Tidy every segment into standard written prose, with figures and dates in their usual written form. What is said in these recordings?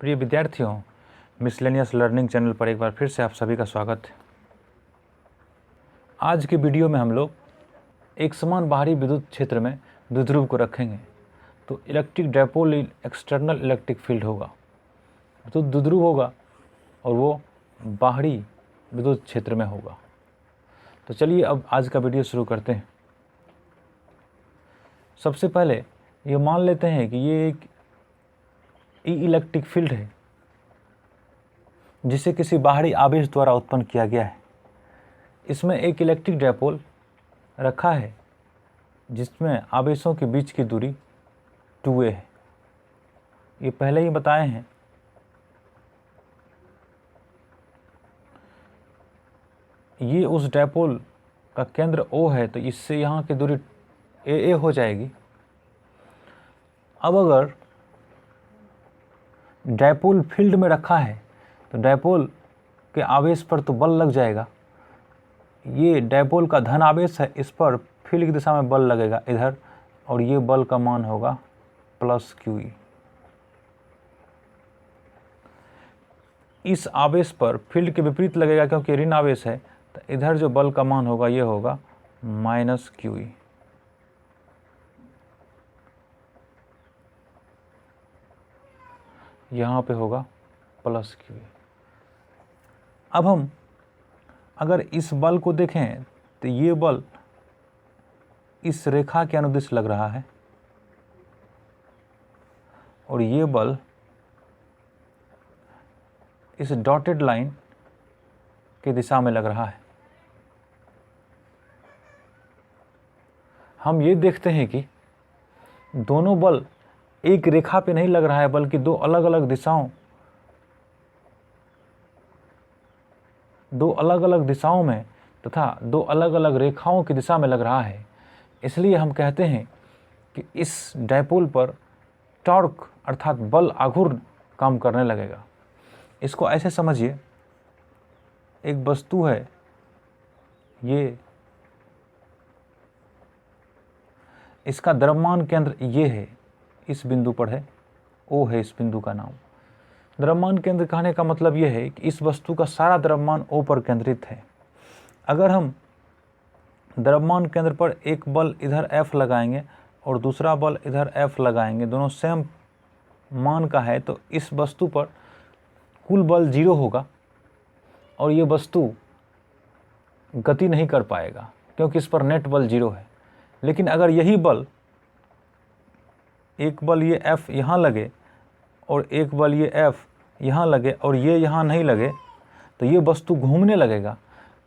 प्रिय विद्यार्थियों, miscellaneous learning channel पर एक बार फिर से आप सभी का स्वागत है। आज के वीडियो में हम लोग एक समान बाहरी विद्युत क्षेत्र में द्विध्रुव को रखेंगे तो electric dipole external electric field होगा, तो द्विध्रुव होगा और वो बाहरी विद्युत क्षेत्र में होगा। तो चलिए अब आज का वीडियो शुरू करते हैं। सबसे पहले ये मान लेते हैं कि ये एक इलेक्ट्रिक फील्ड है जिसे किसी बाहरी आवेश द्वारा उत्पन्न किया गया है। इसमें एक इलेक्ट्रिक डायपोल रखा है जिसमें आवेशों के बीच की दूरी 2a है। ये पहले ही बताए हैं। ये उस डायपोल का केंद्र O है, तो इससे यहाँ की दूरी a हो जाएगी। अब अगर डायपोल फील्ड में रखा है तो डायपोल के आवेश पर तो बल लग जाएगा। ये डायपोल का धन आवेश है, इस पर फील्ड की दिशा में बल लगेगा इधर, और ये बल का मान होगा +QE। इस आवेश पर फील्ड के विपरीत लगेगा क्योंकि ऋण आवेश है, तो इधर जो बल का मान होगा ये होगा -QE। यहाँ पे होगा +QE। अब हम अगर इस बल को देखें तो ये बल इस रेखा के अनुदिश लग रहा है और ये बल इस डॉटेड लाइन की दिशा में लग रहा है। हम ये देखते हैं कि दोनों बल एक रेखा पे नहीं लग रहा है बल्कि दो अलग अलग दिशाओं में तथा दो अलग अलग रेखाओं की दिशा में लग रहा है। इसलिए हम कहते हैं कि इस डायपोल पर टॉर्क अर्थात बल आघूर्ण काम करने लगेगा। इसको ऐसे समझिए, एक वस्तु है, ये इसका द्रव्यमान केंद्र ये है, इस बिंदु पर है, O है इस बिंदु का नाम। द्रव्यमान केंद्र कहने का मतलब यह है कि इस वस्तु का सारा द्रव्यमान O पर केंद्रित है। अगर हम द्रव्यमान केंद्र पर एक बल इधर F लगाएंगे और दूसरा बल इधर F लगाएंगे, दोनों सेम मान का है, तो इस वस्तु पर कुल बल 0 होगा और ये वस्तु गति नहीं कर पाएगा क्योंकि इस पर नेट बल 0 है। लेकिन अगर यही बल, एक बल ये F यहाँ लगे और एक बल ये F यहाँ लगे और ये यहाँ नहीं लगे, तो ये वस्तु घूमने लगेगा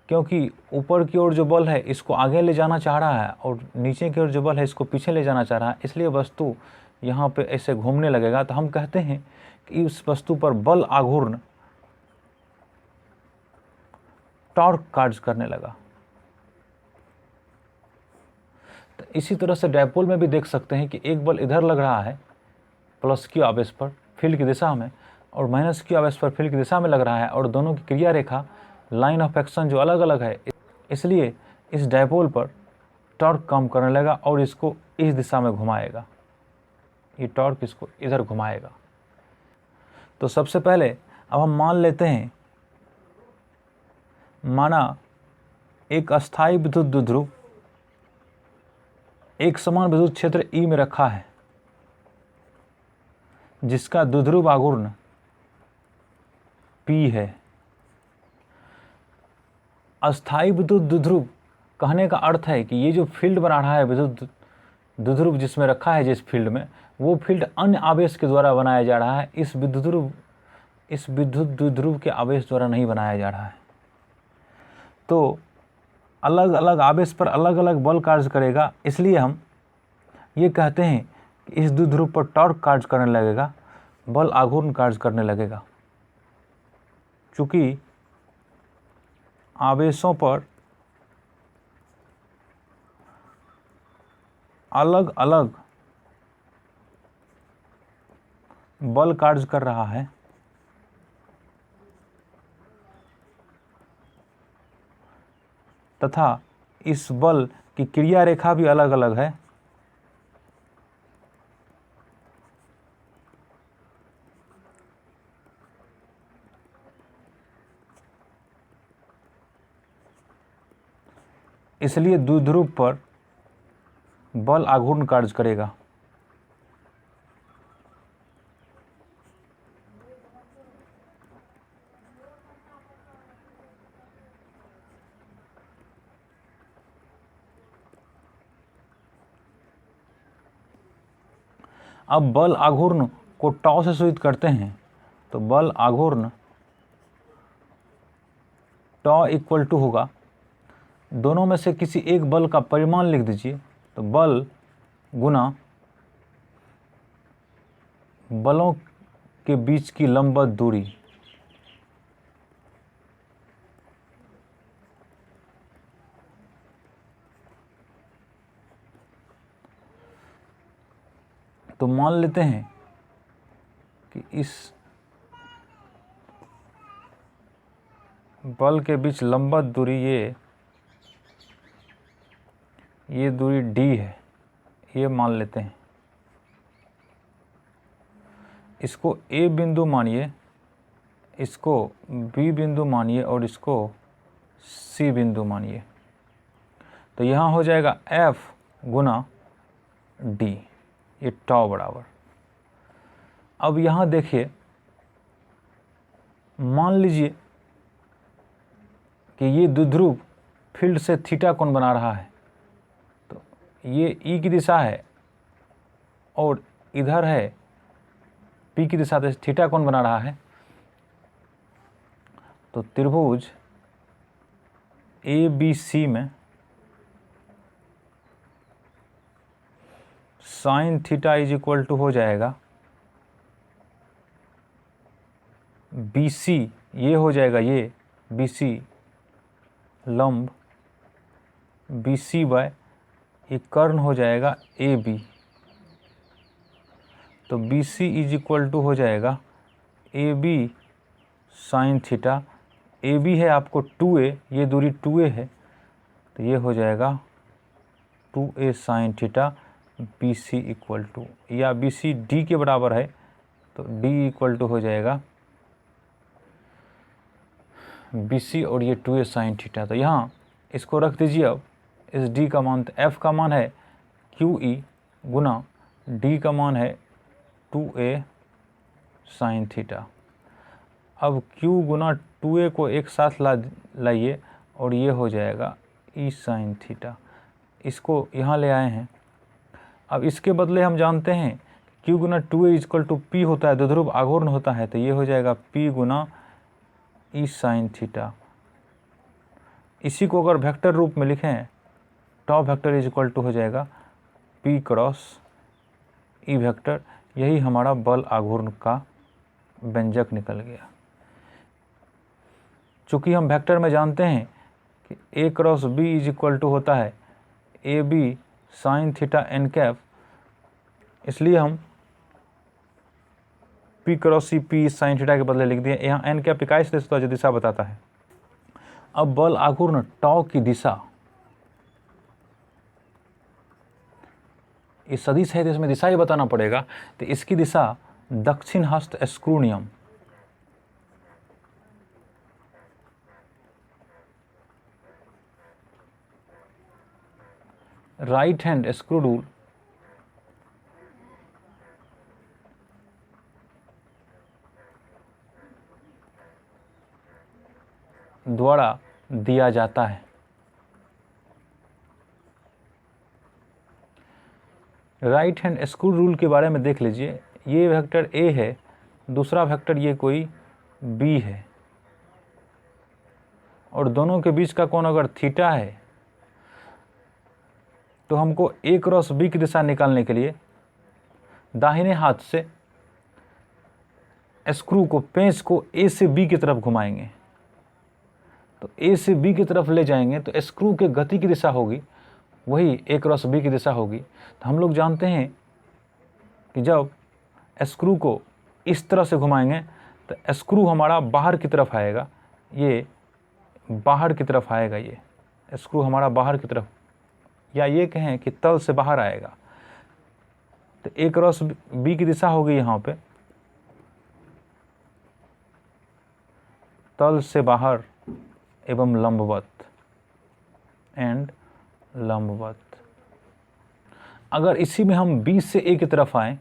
क्योंकि ऊपर की ओर जो बल है इसको आगे ले जाना चाह रहा है और नीचे की ओर जो बल है इसको पीछे ले जाना चाह रहा है, इसलिए वस्तु यहाँ पे ऐसे घूमने लगेगा। तो हम कहते हैं कि इस वस्तु पर बल आघूर्ण टॉर्क कार्य करने लगा। तो इसी तरह से डायपोल में भी देख सकते हैं कि एक बल इधर लग रहा है +Q आवेश पर फील्ड की दिशा में और -Q आवेश पर फील्ड की दिशा में लग रहा है, और दोनों की क्रिया रेखा लाइन ऑफ एक्शन जो अलग अलग है, इसलिए इस डायपोल पर टॉर्क काम करने लगा और इसको इस दिशा में घुमाएगा। ये टॉर्क इसको इधर घुमाएगा। तो सबसे पहले अब हम मान लेते हैं, माना एक अस्थायी विद्युत द्विध्रुव एक समान विद्युत क्षेत्र E में रखा है जिसका द्विध्रुव आघूर्ण P है। अस्थायी विद्युत द्विध्रुव कहने का अर्थ है कि ये जो फील्ड बना रहा है विद्युत द्विध्रुव जिसमें रखा है, जिस फील्ड में, वो फील्ड अन्य आवेश के द्वारा बनाया जा रहा है, इस विद्युत द्विध्रुव के आवेश द्वारा नहीं बनाया जा रहा है। तो अलग अलग आवेश पर अलग अलग बल कार्य करेगा, इसलिए हम ये कहते हैं कि इस द्विध्रुव पर टॉर्क कार्य करने लगेगा, बल आघूर्ण कार्य करने लगेगा। चूँकि आवेशों पर अलग अलग बल कार्य कर रहा है, तथा इस बल की क्रिया रेखा भी अलग अलग है, इसलिए द्विध्रुव पर बल आघूर्ण कार्य करेगा। अब बल आघूर्ण को टॉ से सूचित करते हैं, तो बल आघूर्ण टॉ इक्वल टू होगा, दोनों में से किसी एक बल का परिमाण लिख दीजिए, तो बल गुना बलों के बीच की लंबवत दूरी। तो मान लेते हैं कि इस बल के बीच लंबवत दूरी ये दूरी d है, ये मान लेते हैं। इसको A बिंदु मानिए, इसको B बिंदु मानिए और इसको C बिंदु मानिए। तो यहाँ हो जाएगा F गुना D, ये टॉ बराबर। अब यहाँ देखिए, मान लीजिए कि ये द्विध्रुव फील्ड से थीटा कोण बना रहा है, तो ये ई की दिशा है और इधर है पी की दिशा से थीटा कोण बना रहा है। तो त्रिभुज ABC में sine theta is equal to हो जाएगा BC, ये हो जाएगा ये BC लंब BC बाय ये कर्ण हो जाएगा AB। तो BC इज इक्वल टू हो जाएगा AB साइन थीटा, AB है आपको 2a, ये दूरी 2a है, तो ये हो जाएगा 2a sine theta BC equal to, या BC D के बराबर है, तो D इक्वल टू हो जाएगा BC और ये 2a साइन थीटा। तो यहाँ इसको रख दीजिए। अब इस D का मान, तो F का मान है QE गुना D का मान है 2a साइन थीटा। अब Q गुना 2a को एक साथ लाइए और ये हो जाएगा E साइन थीटा। इसको यहाँ ले आए हैं। अब इसके बदले हम जानते हैं Q गुना 2a इक्वल टू P होता है, द्विध्रुव आघूर्ण होता है, तो ये हो जाएगा P गुना E साइन थीटा। इसी को अगर वेक्टर रूप में लिखें, टॉ वेक्टर इज इक्वल टू हो जाएगा P क्रॉस E वेक्टर। यही हमारा बल आघूर्ण का व्यंजक निकल गया। चूँकि हम वेक्टर में जानते हैं कि A cross B is equal to होता है AB sine theta n cap, इसलिए हम P cross C P sine theta के बदले लिख दिए। यहाँ एन कैप इकाई सदिश जो दिशा बताता है। अब बल आघूर्ण टॉ की दिशा, ये सदिश है तो इसमें दिशा ही बताना पड़ेगा, तो इसकी दिशा दक्षिण हस्त स्क्रू नियम, राइट हैंड स्क्रू रूल द्वारा दिया जाता है। राइट हैंड स्क्रू रूल के बारे में देख लीजिए। ये वेक्टर A है, दूसरा वेक्टर ये कोई B है, और दोनों के बीच का कोण अगर थीटा है, तो हमको A क्रॉस B की दिशा निकालने के लिए दाहिने हाथ से स्क्रू को, पेंच को A से B की तरफ घुमाएंगे। तो A से B की तरफ ले जाएंगे तो स्क्रू के गति की दिशा होगी वही A क्रॉस B की दिशा होगी। तो हम लोग जानते हैं कि जब स्क्रू को इस तरह से घुमाएंगे तो स्क्रू हमारा बाहर की तरफ आएगा, ये बाहर की तरफ आएगा, ये स्क्रू हमारा बाहर की तरफ, या ये कहें कि तल से बाहर आएगा। तो A क्रॉस B की दिशा होगी यहाँ पे तल से बाहर एवं लंबवत, एंड लंबवत। अगर इसी में हम B से A की तरफ आए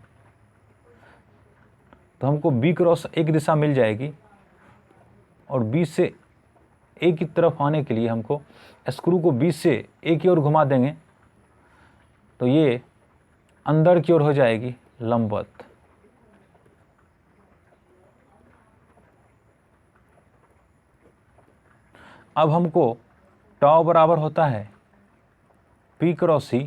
तो हमको B क्रॉस A की दिशा मिल जाएगी, और B से A की तरफ आने के लिए हमको स्क्रू को B से A की ओर घुमा देंगे तो ये अंदर की ओर हो जाएगी लंबवत। अब हमको टॉ बराबर होता है P क्रॉस E,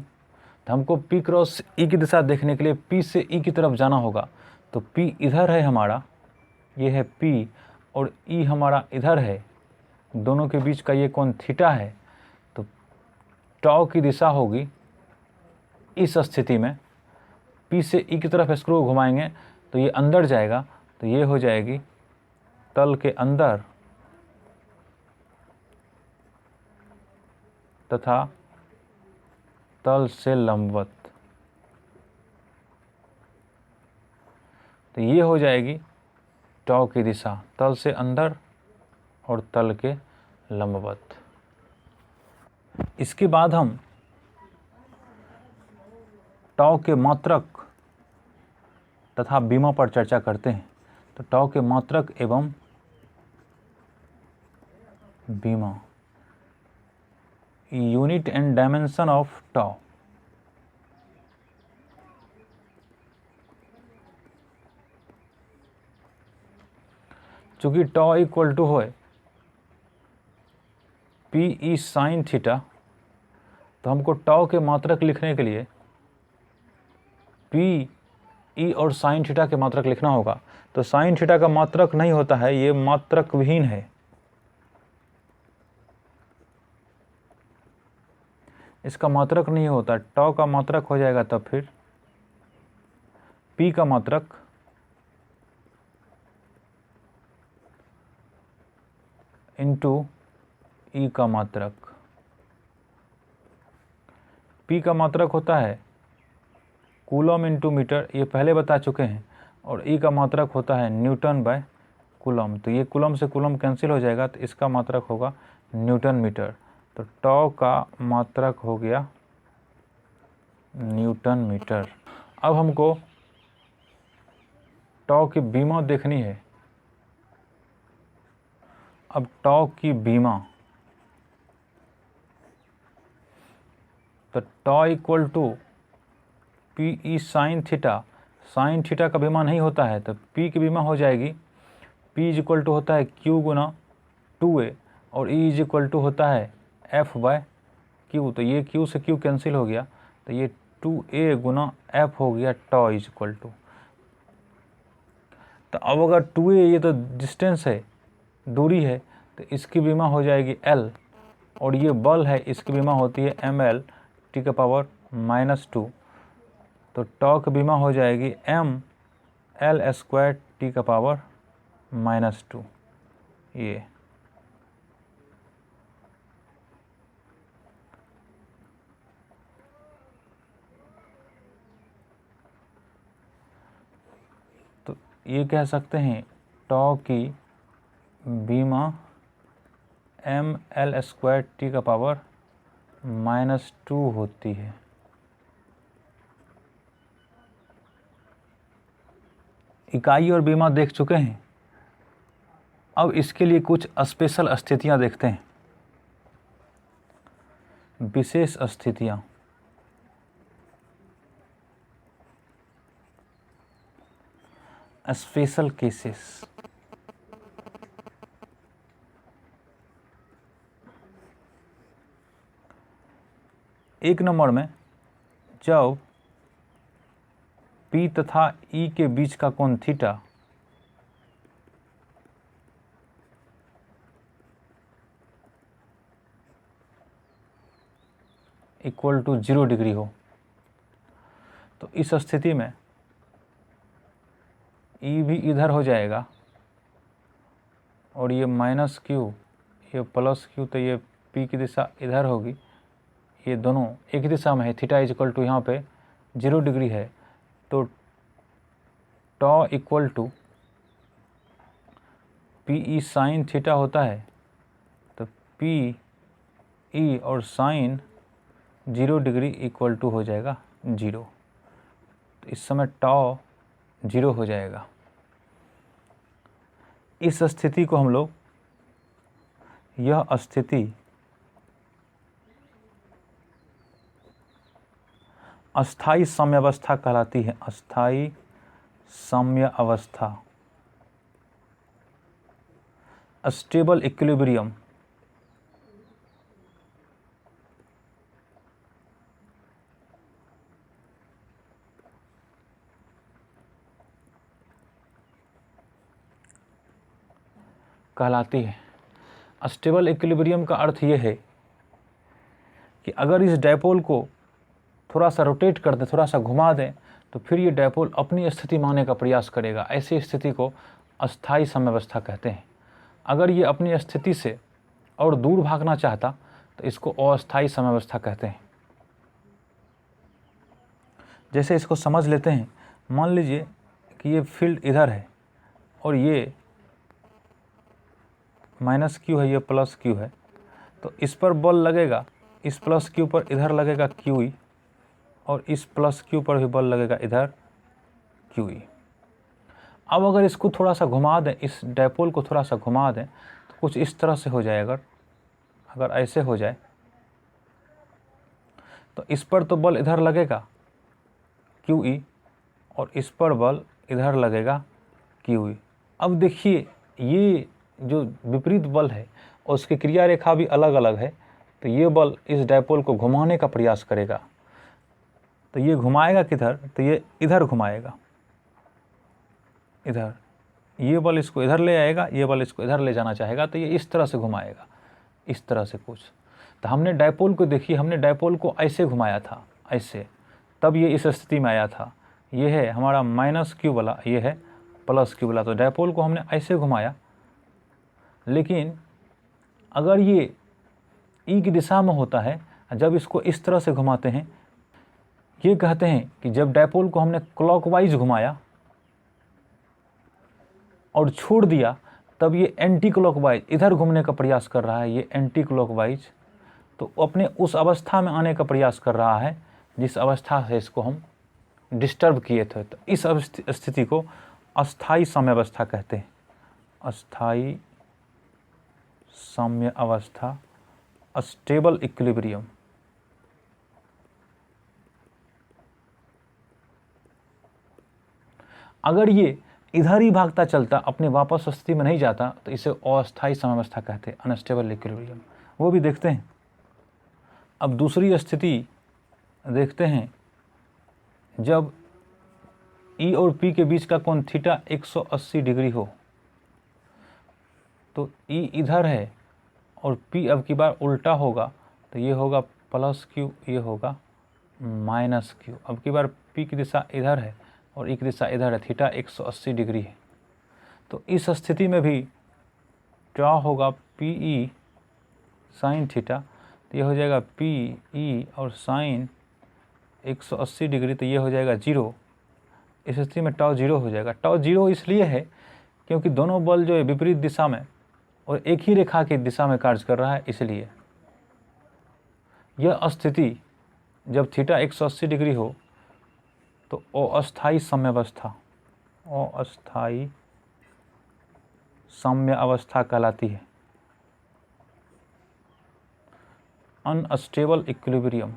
तो हमको P क्रॉस E की दिशा देखने के लिए P से E की तरफ जाना होगा। तो P इधर है हमारा, ये है P, और E हमारा इधर है, दोनों के बीच का ये कोण थीटा है। तो टॉ की दिशा होगी इस स्थिति में, P से E की तरफ स्क्रू घुमाएंगे तो ये अंदर जाएगा, तो ये हो जाएगी तल के अंदर तथा तल से लंबवत। तो ये हो जाएगी टॉ की दिशा, तल से अंदर और तल के लंबवत। इसके बाद हम टॉ के मात्रक तथा बीमा पर चर्चा करते हैं। तो टॉ के मात्रक एवं बीमा, यूनिट एंड डायमेंशन ऑफ टॉ। चूंकि टॉ इक्वल टू होए पी ई साइन थीटा, तो हमको टॉ के मात्रक लिखने के लिए पी ई और साइन थीटा के मात्रक लिखना होगा। तो साइन थीटा का मात्रक नहीं होता है, ये मात्रक विहीन है, इसका मात्रक नहीं होता। टॉ का मात्रक हो जाएगा तब फिर पी का मात्रक इंटू ई का मात्रक। पी का मात्रक होता है कूलम इंटू मीटर, ये पहले बता चुके हैं, और ई का मात्रक होता है न्यूटन बाय कूलम। तो ये कूलम से कूलम कैंसिल हो जाएगा, तो इसका मात्रक होगा न्यूटन मीटर। तो टॉ का मात्रक हो गया न्यूटन मीटर। अब हमको टॉ की बीमा देखनी है। अब टॉ की बीमा, तो tau equal to P E sine theta, sine theta का बीमा नहीं होता है, तो पी की बीमा हो जाएगी पी इज इक्वल टू होता है क्यू गुना 2a, और ई इज इक्वल टू होता है एफ बाय क्यू। तो ये क्यू से क्यू कैंसिल हो गया, तो ये 2a गुना एफ हो गया टॉ इज इक्वल टू। तो अब अगर 2a ये तो डिस्टेंस है, दूरी है, तो इसकी बीमा हो जाएगी L, और ये बल है, इसकी बीमा होती है ml टी का पावर -2। तो टॉ की बीमा हो जाएगी ml² टी का पावर -2। ये तो ये कह सकते हैं टॉ की बीमा ml² टी का पावर -2 होती है। इकाई और बीमा देख चुके हैं, अब इसके लिए कुछ स्पेशल स्थितियां देखते हैं, विशेष स्थितियां। Special cases. एक नंबर में जब P तथा E के बीच का कोण थीटा इक्वल टू 0 डिग्री हो, तो इस स्थिति में E भी इधर हो जाएगा, और ये -q, ये +q, तो ये P की दिशा इधर होगी, ये दोनों एक ही दिशा में है। थीटा इज इक्वल टू यहाँ पे 0 डिग्री है, तो tau equal to P E sine theta होता है। तो पी ई और साइन 0 डिग्री इक्वल टू हो जाएगा 0। तो इस समय टॉ 0 हो जाएगा। इस स्थिति को हम लोग, यह स्थिति अस्थाई साम्यावस्था कहलाती है। अस्थाई साम्य अवस्था, स्टेबल इक्विलिब्रियम। कहलाती है। स्टेबल इक्विलिब्रियम का अर्थ ये है कि अगर इस डायपोल को थोड़ा सा रोटेट कर दें, थोड़ा सा घुमा दें, तो फिर ये डायपोल अपनी स्थिति में आने का प्रयास करेगा। ऐसी स्थिति को अस्थाई साम्यावस्था कहते हैं। अगर ये अपनी स्थिति से और दूर भागना चाहता तो इसको अस्थाई साम्यावस्था कहते हैं। जैसे इसको समझ लेते हैं, मान लीजिए कि ये फील्ड इधर है और ये माइनस क्यू है, ये प्लस क्यू है, तो इस पर बल लगेगा, इस प्लस क्यू पर इधर लगेगा क्यू ई, और इस प्लस क्यू पर भी बल लगेगा इधर क्यू ई। अब अगर इसको थोड़ा सा घुमा दें, इस डायपोल को थोड़ा सा घुमा दें, तो कुछ इस तरह से हो जाए। अगर ऐसे हो जाए तो इस पर तो बल इधर लगेगा क्यू ई, और इस पर बल इधर लगेगा क्यू ई। अब देखिए ये जो विपरीत बल है और उसकी क्रिया रेखा भी अलग अलग है, तो ये बल इस डायपोल को घुमाने का प्रयास करेगा। तो ये घुमाएगा किधर, तो ये इधर घुमाएगा, इधर। ये बल इसको इधर ले आएगा, ये बल इसको इधर ले जाना चाहेगा, तो ये इस तरह से घुमाएगा, इस तरह से कुछ। तो हमने डायपोल को देखिए, हमने डायपोल को ऐसे घुमाया था, ऐसे, तब ये इस स्थिति में आया था। ये है हमारा माइनस क्यू वाला, ये है प्लस क्यू वाला। तो डायपोल को हमने ऐसे घुमाया, लेकिन अगर ये ई की दिशा में होता है, जब इसको इस तरह से घुमाते हैं, ये कहते हैं कि जब डायपोल को हमने क्लॉकवाइज घुमाया और छोड़ दिया, तब ये एंटी क्लॉकवाइज इधर घूमने का प्रयास कर रहा है। ये एंटी क्लॉकवाइज तो अपने उस अवस्था में आने का प्रयास कर रहा है जिस अवस्था से इसको हम डिस्टर्ब किए थे। तो इस स्थिति को अस्थाई साम्यावस्था कहते हैं। अस्थाई साम्य अवस्था, स्टेबल इक्विलिब्रियम। अगर ये इधर ही भागता चलता, अपने वापस स्थिति में नहीं जाता, तो इसे अस्थाई साम्यावस्था कहते हैं, अनस्टेबल इक्विलिब्रियम। वो भी देखते हैं। अब दूसरी स्थिति देखते हैं, जब ई और पी के बीच का कोण थीटा 180 डिग्री हो। तो ई इधर है और पी अब की बार उल्टा होगा, तो ये होगा प्लस क्यू, ये होगा माइनस क्यू। अब की बार पी की दिशा इधर है और ई की दिशा इधर है, थीटा 180 डिग्री है। तो इस स्थिति में भी क्या होगा, पी ई साइन थीटा, तो ये हो जाएगा पी ई और साइन 180 डिग्री, तो ये हो जाएगा 0। इस स्थिति में टॉ 0 हो जाएगा। टॉ 0 इसलिए है क्योंकि दोनों बल जो है विपरीत दिशा में और एक ही रेखा की दिशा में कार्य कर रहा है, इसलिए यह स्थिति जब थीटा 180 डिग्री हो तो अस्थाई साम्यावस्था, अस्थाई साम्य अवस्था कहलाती है, अनस्टेबल इक्विलिब्रियम।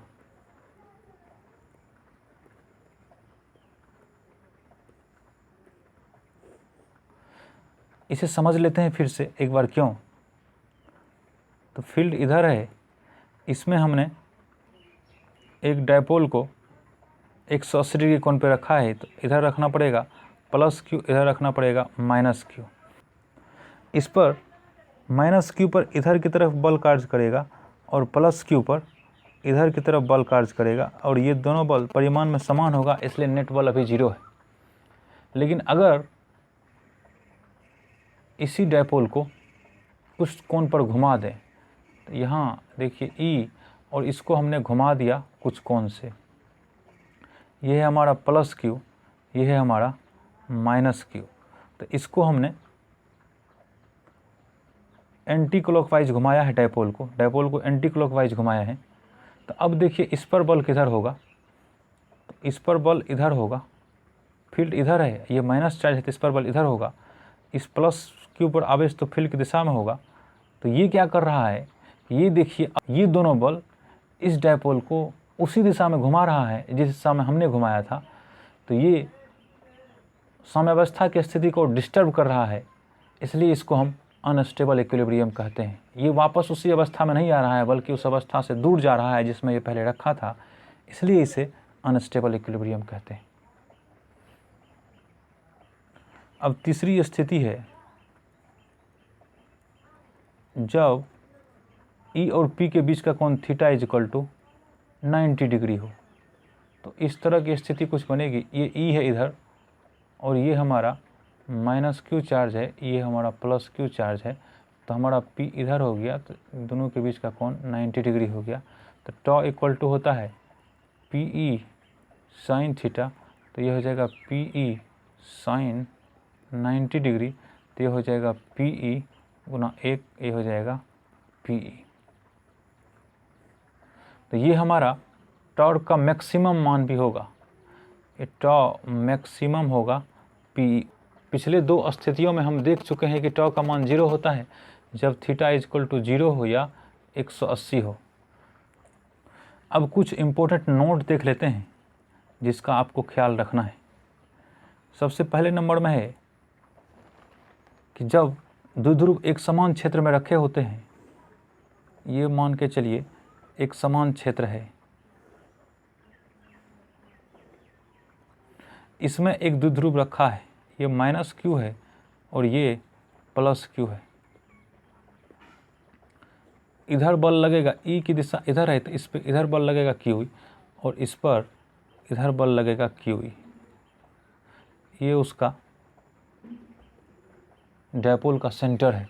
इसे समझ लेते हैं फिर से एक बार क्यों। तो फील्ड इधर है, इसमें हमने एक डायपोल को 180 डिग्री कोण पे रखा है, तो इधर रखना पड़ेगा प्लस क्यू, इधर रखना पड़ेगा माइनस क्यू। इस पर माइनस क्यू पर इधर की तरफ बल कार्य करेगा और प्लस क्यू पर इधर की तरफ बल कार्य करेगा, और ये दोनों बल परिमाण में समान होगा, इसलिए नेट बल अभी 0 है। लेकिन अगर इसी डायपोल को कुछ कोण पर घुमा दें, तो यहाँ देखिए ई, और इसको हमने घुमा दिया कुछ कोण से। ये है हमारा प्लस क्यू, ये है हमारा माइनस क्यू। तो इसको हमने एंटी क्लॉकवाइज घुमाया है, डायपोल को एंटी क्लॉकवाइज घुमाया है। तो अब देखिए इस पर बल किधर होगा, तो इस पर बल इधर होगा, फील्ड इधर है, ये माइनस चार्ज है तो इस पर बल इधर होगा, इस प्लस के ऊपर आवेश तो फील्ड की दिशा में होगा। तो ये क्या कर रहा है, ये देखिए ये दोनों बल इस डायपोल को उसी दिशा में घुमा रहा है जिस दिशा में हमने घुमाया था। तो ये साम्यावस्था की स्थिति को डिस्टर्ब कर रहा है, इसलिए इसको हम अनस्टेबल इक्विलिब्रियम कहते हैं। ये वापस उसी अवस्था में नहीं आ रहा है बल्कि उस अवस्था से दूर जा रहा है जिसमें ये पहले रखा था, इसलिए इसे अनस्टेबल इक्विलिब्रियम कहते हैं। अब तीसरी स्थिति है जब E और P के बीच का कोण theta is equal to 90 degree हो। तो इस तरह की स्थिति कुछ बनेगी, ये E है इधर और ये हमारा माइनस Q चार्ज है, ये हमारा प्लस Q चार्ज है। तो हमारा P इधर हो गया, तो दोनों के बीच का कोण 90 डिग्री हो गया। तो टॉ इक्वल टू होता है PE साइन थीटा, तो ये हो जाएगा PE साइन 90 डिग्री, तो ये हो जाएगा PE गुना 1, ये हो जाएगा PE। तो ये हमारा टॉर्क का मैक्सिमम मान भी होगा, ये टॉ मैक्सिमम होगा PE। पिछले दो स्थितियों में हम देख चुके हैं कि टॉ का मान 0 होता है जब थीटा इज इक्वल टू 0 हो या 180 हो। अब कुछ इम्पोर्टेंट नोट देख लेते हैं जिसका आपको ख्याल रखना है। सबसे पहले नंबर में है कि जब द्विध्रुव एक समान क्षेत्र में रखे होते हैं, ये मान के चलिए एक समान क्षेत्र है, इसमें एक द्विध्रुव रखा है, ये माइनस Q है और ये प्लस Q है। इधर बल लगेगा, E की दिशा इधर है तो इस पर इधर बल लगेगा QE और इस पर इधर बल लगेगा QE। ये उसका डायपोल का सेंटर है।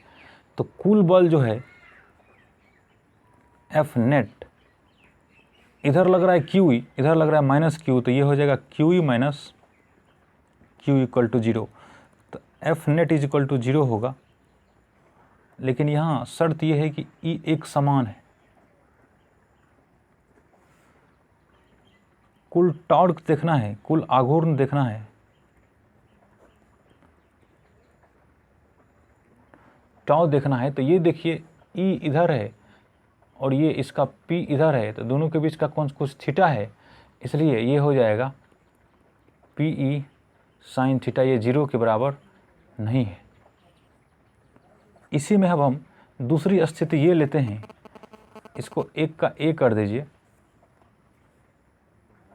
तो कुल बल जो है F नेट, इधर लग रहा है QE, इधर लग रहा है माइनस Q, तो ये हो जाएगा QE minus Q equal to 0। तो F net is equal to 0 होगा, लेकिन यहाँ शर्त यह है कि E एक समान है। कुल टॉर्क देखना है, कुल आघूर्ण देखना है। टॉ देखना है, तो ये देखिए E इधर है और ये इसका P इधर है, तो दोनों के बीच का कोण कुछ थीटा है, इसलिए ये हो जाएगा PE साइन थीटा, ये 0 के बराबर नहीं है। इसी में अब हम दूसरी स्थिति ये लेते हैं, इसको 1 का A कर दीजिए।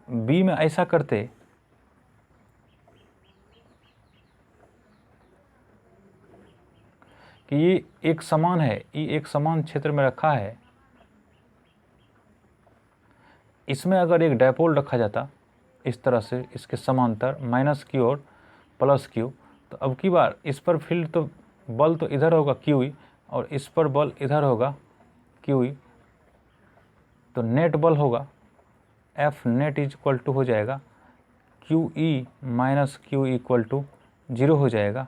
B में ऐसा करते कि ये एक समान है, E एक समान क्षेत्र में रखा है, इसमें अगर एक डायपोल रखा जाता इस तरह से इसके समांतर माइनस Q और प्लस Q, तो अब की बार इस पर फील्ड तो बल तो इधर होगा QE और इस पर बल इधर होगा QE, तो नेट बल होगा F net is equal to हो जाएगा QE minus Q equal to 0 हो जाएगा।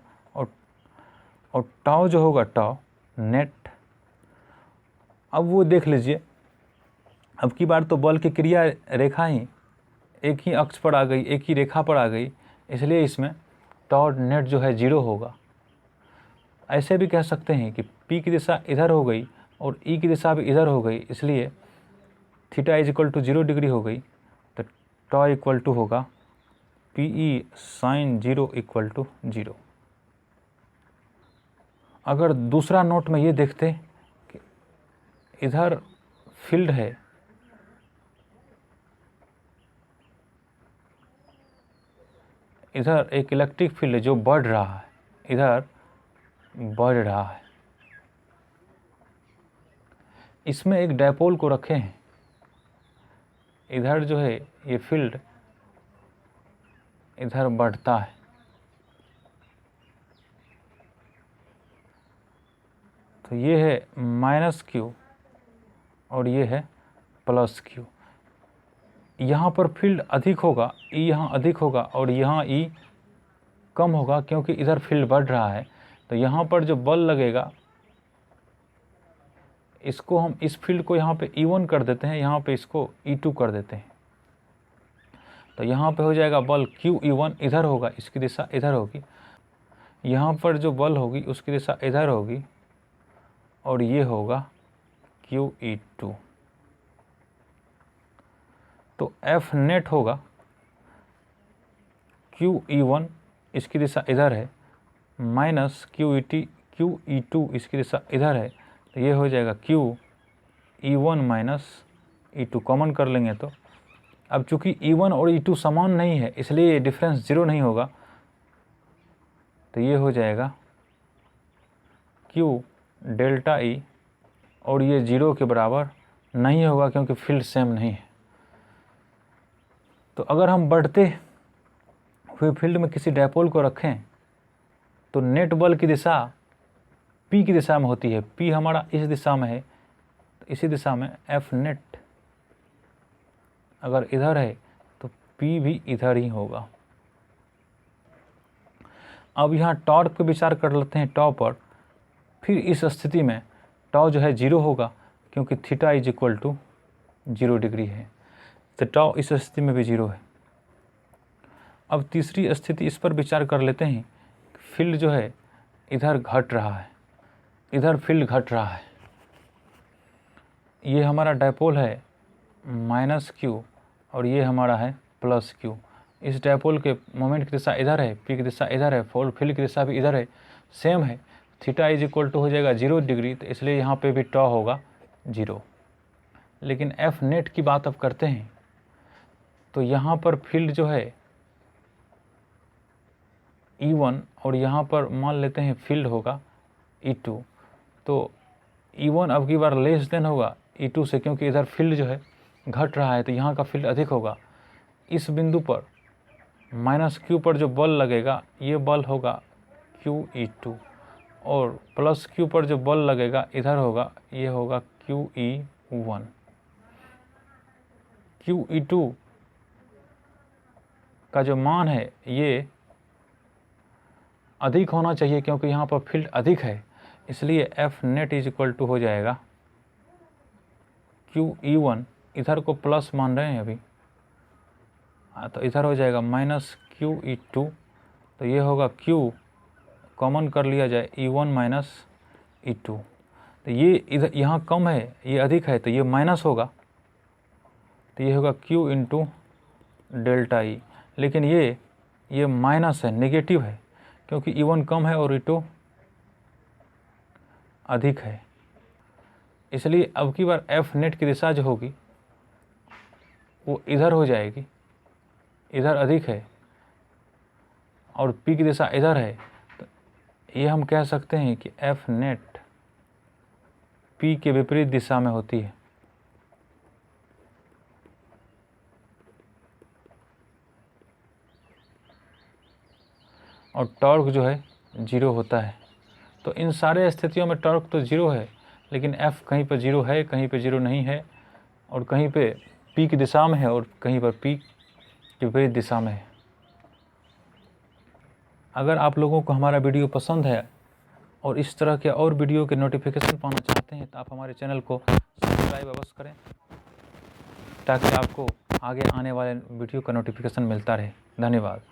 और टॉ जो होगा टॉ नेट, अब वो देख लीजिए, अब की बार तो बल की क्रिया रेखा ही एक ही अक्ष पर आ गई, एक ही रेखा पर आ गई, इसलिए इसमें टॉ नेट जो है 0 होगा। ऐसे भी कह सकते हैं कि P की दिशा इधर हो गई और E की दिशा भी इधर हो गई, इसलिए theta is equal to 0 degree हो गई, तो टॉ इक्वल टू होगा PE साइन 0 इक्वल टू 0। अगर दूसरा नोट में ये देखते कि इधर फील्ड है, इधर एक इलेक्ट्रिक फील्ड है जो बढ़ रहा है, इधर बढ़ रहा है, इसमें एक डायपोल को रखे हैं, इधर जो है ये फील्ड इधर बढ़ता है, तो ये है माइनस Q और ये है प्लस Q। यहाँ पर फील्ड अधिक होगा, E यहाँ अधिक होगा और यहाँ E कम होगा क्योंकि इधर फील्ड बढ़ रहा है। तो यहाँ पर जो बल लगेगा इसको हम इस फील्ड को यहाँ पे E1 कर देते हैं, यहाँ पे इसको E2 कर देते हैं। तो यहाँ पे हो जाएगा बल QE1 इधर होगा, इसकी दिशा इधर होगी। यहाँ पर जो बल होगी उसकी दिशा इधर होगी और ये होगा QE2। तो F नेट होगा QE1 इसकी दिशा इधर है माइनस QE2 इसकी दिशा इधर है, तो ये हो जाएगा QE1 माइनस E2 कॉमन कर लेंगे। तो अब चूंकि E1 और E2 समान नहीं है इसलिए ये डिफरेंस जीरो नहीं होगा, तो ये हो जाएगा Q डेल्टा E और ये जीरो के बराबर नहीं होगा क्योंकि फील्ड सेम नहीं है। तो अगर हम बढ़ते हुए फील्ड में किसी डायपोल को रखें तो नेट बल की दिशा P की दिशा में होती है। P हमारा इस दिशा में है, तो इसी दिशा में F नेट अगर इधर है तो P भी इधर ही होगा। अब यहाँ टॉर्क पे विचार कर लेते हैं, टॉ पर। फिर इस स्थिति में टॉ जो है जीरो होगा क्योंकि theta is equal to 0 degree है, तो टॉ इस स्थिति में भी जीरो है। अब तीसरी स्थिति इस पर विचार कर लेते हैं, फील्ड जो है इधर घट रहा है, इधर फील्ड घट रहा है। ये हमारा डायपोल है माइनस Q और ये हमारा है प्लस Q। इस डायपोल के मोमेंट की दिशा इधर है, P की दिशा इधर है, फील्ड की दिशा भी इधर है, सेम है। थीटा इज इक्वल टू हो जाएगा 0 डिग्री, तो इसलिए यहाँ पे भी टॉ होगा 0। लेकिन F नेट की बात अब करते हैं, तो यहाँ पर फील्ड जो है E1 और यहाँ पर मान लेते हैं फील्ड होगा E2। तो E1 अब की बार लेस देन होगा E2 से, क्योंकि इधर फील्ड जो है घट रहा है, तो यहाँ का फील्ड अधिक होगा। इस बिंदु पर माइनस Q पर जो बल लगेगा ये बल होगा QE2 और प्लस Q पर जो बल लगेगा इधर होगा, ये होगा QE1। QE2 का जो मान है ये अधिक होना चाहिए क्योंकि यहाँ पर फील्ड अधिक है, इसलिए F net is equal to हो जाएगा QE1, इधर को प्लस मान रहे हैं अभी, तो इधर हो जाएगा माइनस QE2। तो ये होगा Q कॉमन कर लिया जाए E1 माइनस E2, तो ये इधर यहाँ कम है ये अधिक है, तो ये माइनस होगा, तो ये होगा Q इंटू डेल्टा E। लेकिन ये माइनस है, नेगेटिव है, क्योंकि E1 कम है और E2 अधिक है। इसलिए अब की बार F नेट की दिशा जो होगी वो इधर हो जाएगी, इधर अधिक है और P की दिशा इधर है, तो ये हम कह सकते हैं कि F नेट P के विपरीत दिशा में होती है। और टॉर्क जो है 0 होता है। तो इन सारे स्थितियों में टॉर्क तो 0 है, लेकिन F कहीं पर 0 है, कहीं पर 0 नहीं है, और कहीं पे P की दिशा में है और कहीं पर P की विपरीत दिशा में है। अगर आप लोगों को हमारा वीडियो पसंद है और इस तरह के और वीडियो के नोटिफिकेशन पाना चाहते हैं तो आप हमारे चैनल को सब्सक्राइब अवश्य करें ताकि आपको आगे आने वाले वीडियो का नोटिफिकेशन मिलता रहे। धन्यवाद।